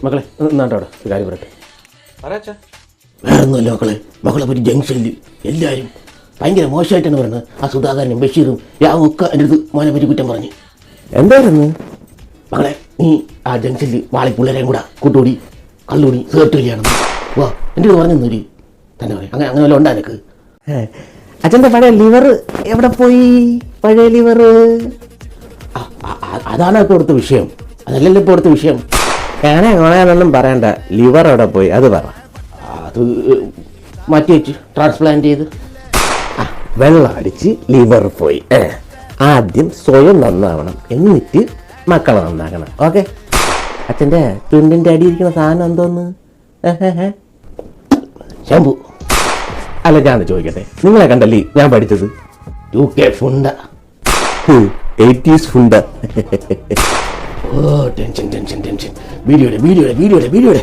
മക്കളെ നാട്ടോടെ ഒരു കാര്യം പറയട്ടെ. പറയാച്ചാ വേറൊന്നുമല്ല മക്കളെ, മക്കളെ പറ്റി ജംഗ്ഷനിൽ എല്ലാവരും ഭയങ്കര മോശമായിട്ടാണ് പറയുന്നത്. ആ സുധാകരനും ബഷീറും ഒക്കെ എൻ്റെ അടുത്ത് മോനെ പറ്റി കുറ്റം പറഞ്ഞു. എന്തായിരുന്നു മകളെ, നീ ആ ജംഗ്ഷനിൽ വാളി പിള്ളേരെയും കൂടെ കൂട്ടുകൂടി കള്ളുകൂടി സിഗരറ്റ് വലിയാണെന്ന് വാ എൻ്റെ അടുത്ത് പറഞ്ഞു തന്നൂരി തന്നെ പറയും. അങ്ങനെ വല്ല ഉണ്ടാ എനിക്ക്. അച്ഛൻ്റെ പഴയ ലിവർ എവിടെ പോയി? പഴയ ലിവർ അതാണ് ഇപ്പോൾ അടുത്ത വിഷയം. അതല്ലല്ലോ ഇപ്പോൾ അടുത്ത വിഷയം. ഞാനേ കൊണയാനൊന്നും പറയണ്ട, ലിവർ എവിടെ പോയി അത് പറ. അത് മാറ്റി വെച്ച് ട്രാൻസ്പ്ലാന്റ് ചെയ്ത് വെള്ളം അടിച്ച് ലിവർ പോയി. ആദ്യം സ്വയം നന്നാവണം, എന്നിട്ട് മക്കളെ നന്നാക്കണം. ഓക്കെ. അച്ഛൻ്റെ തുണ്ടിൻ്റെ അടിയിരിക്കുന്ന സാധനം എന്തോന്ന്? ശംഭു. അല്ല, ഞാൻ ചോദിക്കട്ടെ, നിങ്ങളെ കണ്ടല്ലേ ഞാൻ പഠിച്ചത്? 2K ഫുണ്ട. 80s ഫുണ്ട. ഓ ടെൻഷൻ. വീഡിയോയുടെ